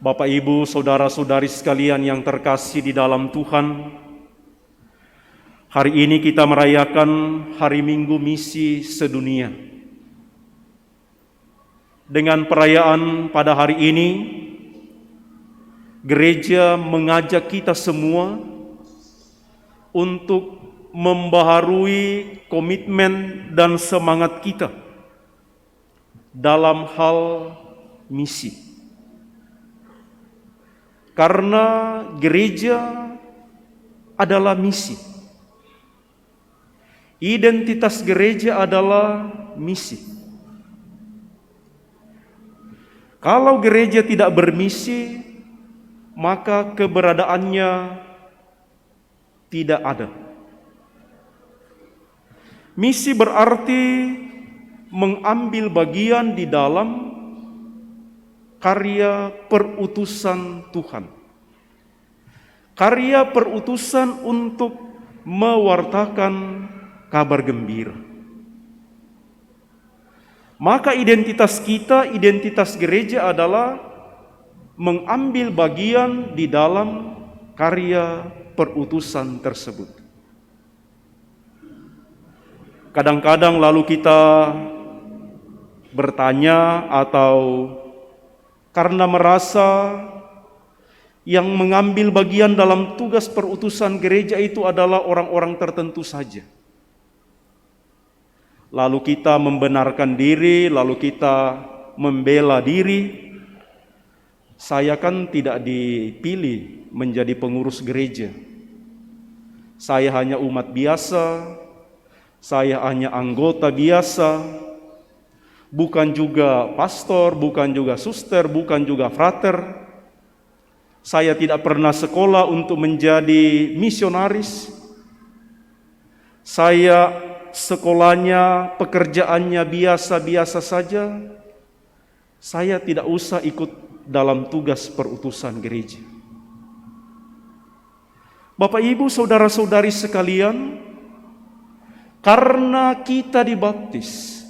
Bapak, Ibu, saudara-saudari sekalian yang terkasih di dalam Tuhan, hari ini kita merayakan Hari Minggu Misi Sedunia. Dengan perayaan pada hari ini, gereja mengajak kita semua untuk membaharui komitmen dan semangat kita dalam hal misi. Karena gereja adalah misi. Identitas gereja adalah misi. Kalau gereja tidak bermisi, maka keberadaannya tidak ada. Misi berarti mengambil bagian di dalam karya perutusan Tuhan. Karya perutusan untuk mewartakan kabar gembira. Maka identitas kita, identitas gereja adalah mengambil bagian di dalam karya perutusan tersebut. Kadang-kadang lalu kita bertanya atau karena merasa yang mengambil bagian dalam tugas perutusan gereja itu adalah orang-orang tertentu saja. Lalu kita membenarkan diri, lalu kita membela diri. Saya kan tidak dipilih menjadi pengurus gereja. Saya hanya umat biasa, saya hanya anggota biasa. Bukan juga pastor, bukan juga suster, bukan juga frater. Saya tidak pernah sekolah untuk menjadi misionaris. Saya sekolahnya, pekerjaannya biasa-biasa saja. Saya tidak usah ikut dalam tugas perutusan gereja. Bapak, Ibu, saudara-saudari sekalian, karena kita dibaptis,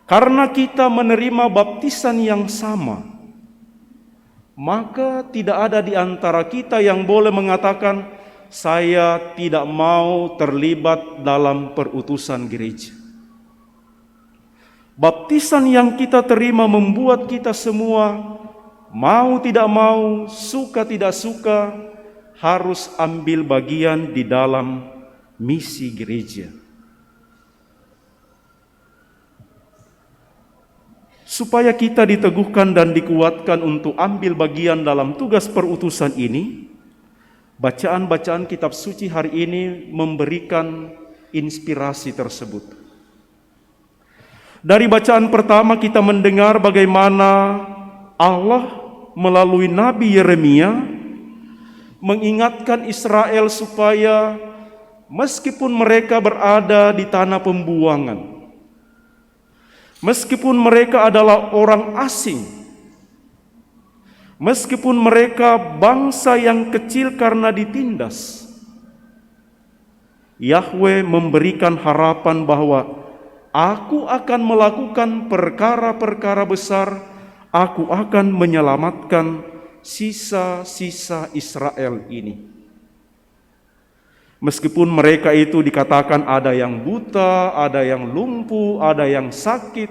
karena kita menerima baptisan yang sama, maka tidak ada di antara kita yang boleh mengatakan, saya tidak mau terlibat dalam perutusan gereja. Baptisan yang kita terima membuat kita semua, mau tidak mau, suka tidak suka, harus ambil bagian di dalam misi gereja. Supaya kita diteguhkan dan dikuatkan untuk ambil bagian dalam tugas perutusan ini, bacaan-bacaan kitab suci hari ini memberikan inspirasi tersebut. Dari bacaan pertama kita mendengar bagaimana Allah melalui Nabi Yeremia mengingatkan Israel supaya meskipun mereka berada di tanah pembuangan, meskipun mereka adalah orang asing, meskipun mereka bangsa yang kecil karena ditindas, Yahweh memberikan harapan bahwa Aku akan melakukan perkara-perkara besar, Aku akan menyelamatkan sisa-sisa Israel ini. Meskipun mereka itu dikatakan ada yang buta, ada yang lumpuh, ada yang sakit,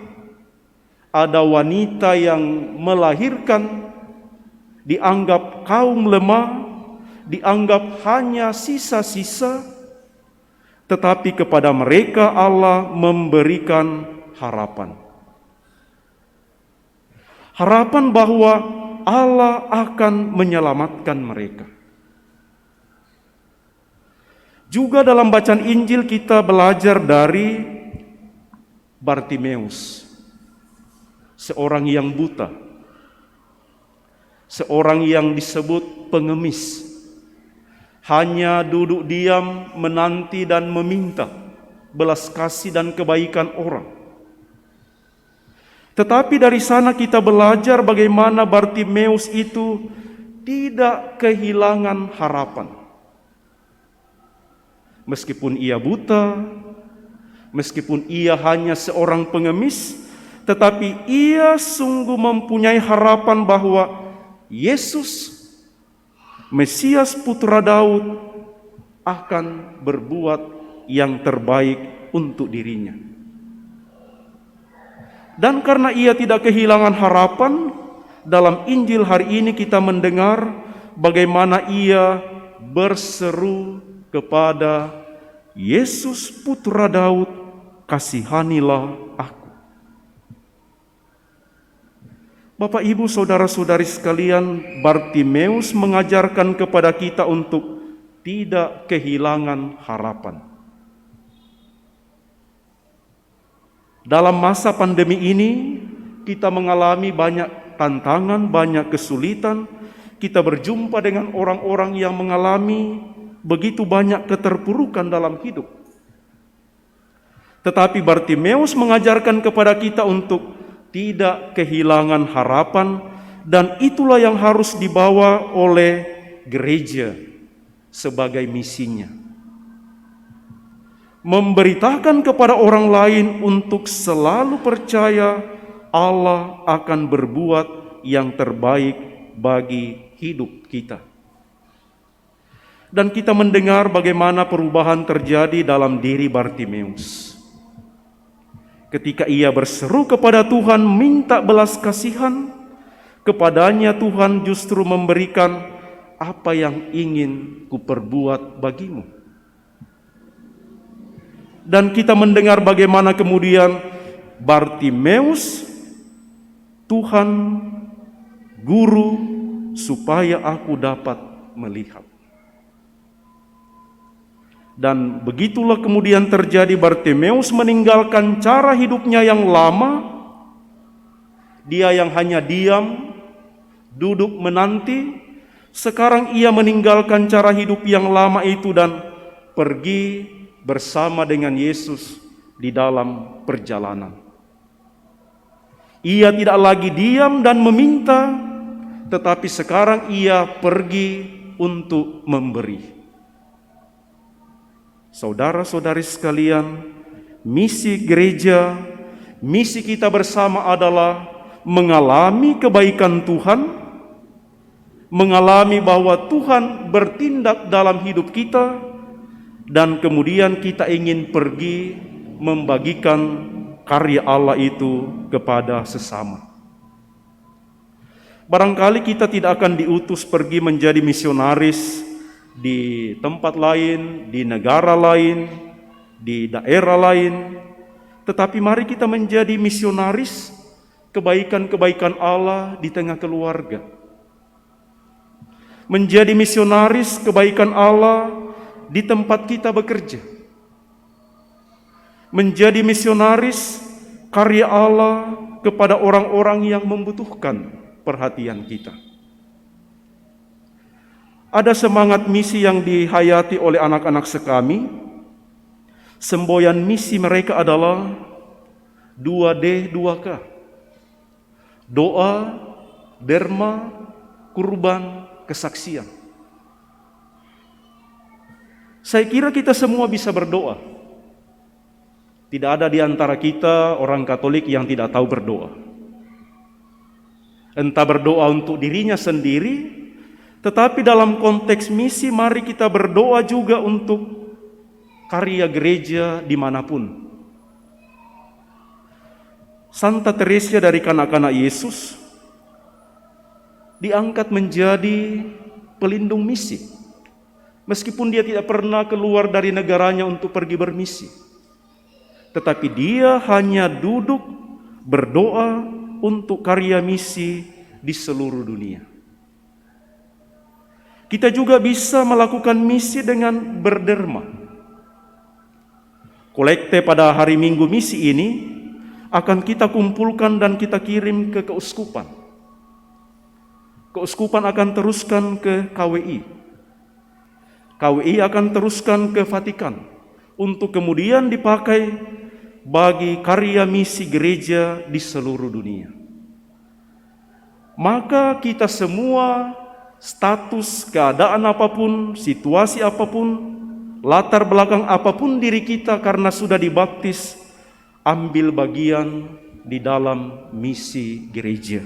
ada wanita yang melahirkan, dianggap kaum lemah, dianggap hanya sisa-sisa, tetapi kepada mereka Allah memberikan harapan. Harapan bahwa Allah akan menyelamatkan mereka. Juga dalam bacaan Injil kita belajar dari Bartimeus, seorang yang buta, seorang yang disebut pengemis, hanya duduk diam menanti dan meminta belas kasih dan kebaikan orang. Tetapi dari sana kita belajar bagaimana Bartimeus itu tidak kehilangan harapan. Meskipun ia buta, meskipun ia hanya seorang pengemis, tetapi ia sungguh mempunyai harapan bahwa Yesus, Mesias Putra Daud, akan berbuat yang terbaik untuk dirinya. Dan karena ia tidak kehilangan harapan, dalam Injil hari ini kita mendengar bagaimana ia berseru kepada Yesus Putra Daud, kasihanilah aku. Bapak, Ibu, saudara-saudari sekalian, Bartimeus mengajarkan kepada kita untuk tidak kehilangan harapan. Dalam masa pandemi ini, kita mengalami banyak tantangan, banyak kesulitan. Kita berjumpa dengan orang-orang yang mengalami begitu banyak keterpurukan dalam hidup. Tetapi Bartimeus mengajarkan kepada kita untuk tidak kehilangan harapan, dan itulah yang harus dibawa oleh gereja sebagai misinya. Memberitakan kepada orang lain untuk selalu percaya Allah akan berbuat yang terbaik bagi hidup kita. Dan kita mendengar bagaimana perubahan terjadi dalam diri Bartimeus. Ketika ia berseru kepada Tuhan minta belas kasihan, kepadanya Tuhan justru memberikan apa yang ingin kuperbuat bagimu. Dan kita mendengar bagaimana kemudian Bartimeus, Tuhan guru supaya aku dapat melihat. Dan begitulah kemudian terjadi, Bartimeus meninggalkan cara hidupnya yang lama. Dia yang hanya diam, duduk menanti, sekarang ia meninggalkan cara hidup yang lama itu dan pergi bersama dengan Yesus di dalam perjalanan. Ia tidak lagi diam dan meminta, tetapi sekarang ia pergi untuk memberi. Saudara-saudari sekalian, misi gereja, misi kita bersama adalah mengalami kebaikan Tuhan, mengalami bahwa Tuhan bertindak dalam hidup kita, dan kemudian kita ingin pergi membagikan karya Allah itu kepada sesama. Barangkali kita tidak akan diutus pergi menjadi misionaris di tempat lain, di negara lain, di daerah lain, tetapi mari kita menjadi misionaris kebaikan-kebaikan Allah di tengah keluarga. Menjadi misionaris kebaikan Allah di tempat kita bekerja. Menjadi misionaris karya Allah kepada orang-orang yang membutuhkan perhatian kita. Ada semangat misi yang dihayati oleh anak-anak sekami. Semboyan misi mereka adalah 2D 2K. Doa, derma, kurban, kesaksian. Saya kira kita semua bisa berdoa. Tidak ada di antara kita orang Katolik yang tidak tahu berdoa. Entah berdoa untuk dirinya sendiri, tetapi dalam konteks misi mari kita berdoa juga untuk karya gereja dimanapun. Santa Teresa dari kanak-kanak Yesus diangkat menjadi pelindung misi. Meskipun dia tidak pernah keluar dari negaranya untuk pergi bermisi. Tetapi dia hanya duduk berdoa untuk karya misi di seluruh dunia. Kita juga bisa melakukan misi dengan berderma. Kolekte pada hari Minggu misi ini akan kita kumpulkan dan kita kirim ke keuskupan. Keuskupan akan teruskan ke KWI. KWI akan teruskan ke Vatikan untuk kemudian dipakai bagi karya misi gereja di seluruh dunia. Maka kita semua, status, keadaan apapun, situasi apapun, latar belakang apapun diri kita karena sudah dibaptis, ambil bagian di dalam misi gereja.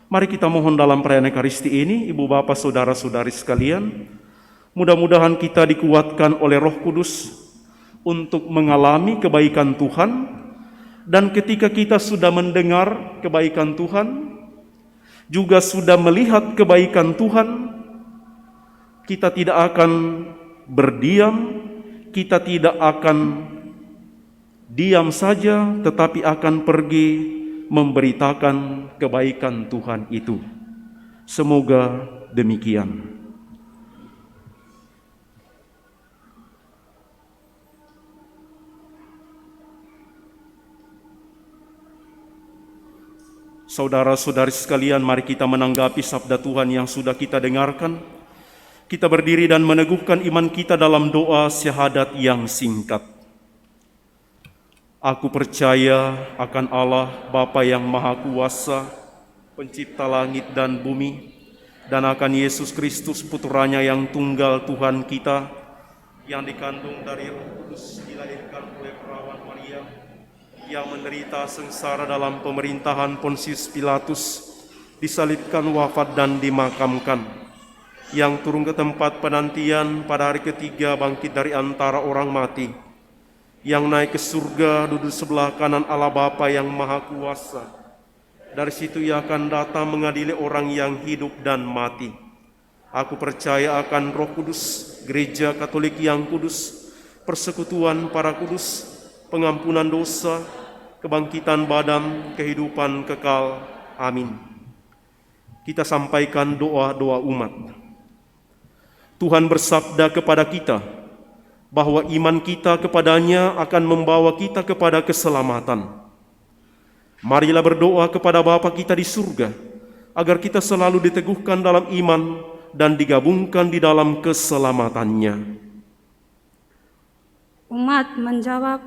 Mari kita mohon dalam perayaan Ekaristi ini, Ibu Bapak Saudara-saudari sekalian, mudah-mudahan kita dikuatkan oleh Roh Kudus untuk mengalami kebaikan Tuhan, dan ketika kita sudah mendengar kebaikan Tuhan, juga sudah melihat kebaikan Tuhan, kita tidak akan berdiam, kita tidak akan diam saja, tetapi akan pergi memberitakan kebaikan Tuhan itu. Semoga demikian. Saudara-saudari sekalian, mari kita menanggapi sabda Tuhan yang sudah kita dengarkan. Kita berdiri dan meneguhkan iman kita dalam doa syahadat yang singkat. Aku percaya akan Allah, Bapa yang Maha Kuasa, Pencipta langit dan bumi, dan akan Yesus Kristus, Putranya yang tunggal Tuhan kita, yang dikandung dari Roh Kudus, dilahirkan oleh perawan Maria, yang menderita sengsara dalam pemerintahan Pontius Pilatus, disalibkan, wafat dan dimakamkan, yang turun ke tempat penantian, pada hari ketiga bangkit dari antara orang mati, yang naik ke surga, duduk sebelah kanan Allah Bapa yang Maha Kuasa. Dari situ Ia akan datang mengadili orang yang hidup dan mati. Aku percaya akan Roh Kudus, Gereja Katolik yang kudus, persekutuan para kudus, pengampunan dosa, kebangkitan badan, kehidupan kekal. Amin. Kita sampaikan doa-doa umat. Tuhan bersabda kepada kita bahwa iman kita kepadanya akan membawa kita kepada keselamatan. Marilah berdoa kepada Bapa kita di surga, agar kita selalu diteguhkan dalam iman dan digabungkan di dalam keselamatannya. Umat menjawab,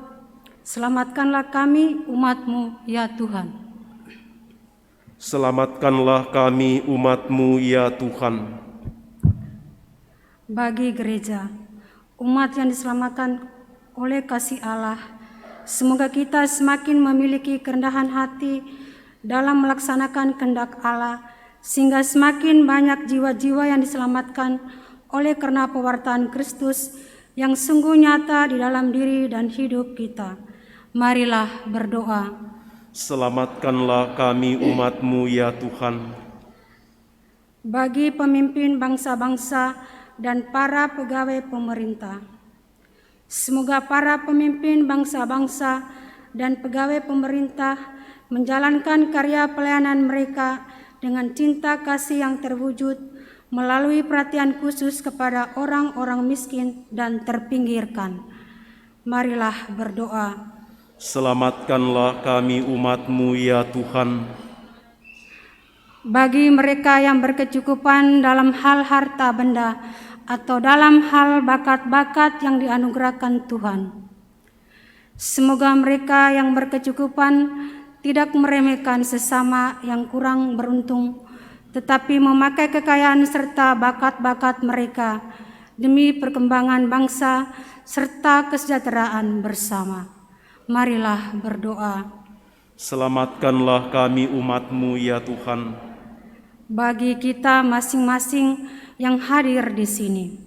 selamatkanlah kami umat-Mu ya Tuhan. Selamatkanlah kami umat-Mu ya Tuhan. Bagi gereja, umat yang diselamatkan oleh kasih Allah, semoga kita semakin memiliki kerendahan hati dalam melaksanakan kehendak Allah, sehingga semakin banyak jiwa-jiwa yang diselamatkan oleh karena pewartaan Kristus yang sungguh nyata di dalam diri dan hidup kita. Marilah berdoa. Selamatkanlah kami umat-Mu ya Tuhan. Bagi pemimpin bangsa-bangsa dan para pegawai pemerintah, semoga para pemimpin bangsa-bangsa dan pegawai pemerintah menjalankan karya pelayanan mereka dengan cinta kasih yang terwujud melalui perhatian khusus kepada orang-orang miskin dan terpinggirkan. Marilah berdoa. Selamatkanlah kami umat-Mu ya Tuhan. Bagi mereka yang berkecukupan dalam hal harta benda atau dalam hal bakat-bakat yang dianugerahkan Tuhan, semoga mereka yang berkecukupan tidak meremehkan sesama yang kurang beruntung, tetapi memakai kekayaan serta bakat-bakat mereka demi perkembangan bangsa serta kesejahteraan bersama. Marilah berdoa. Selamatkanlah kami umat-Mu ya Tuhan. Bagi kita masing-masing yang hadir di sini,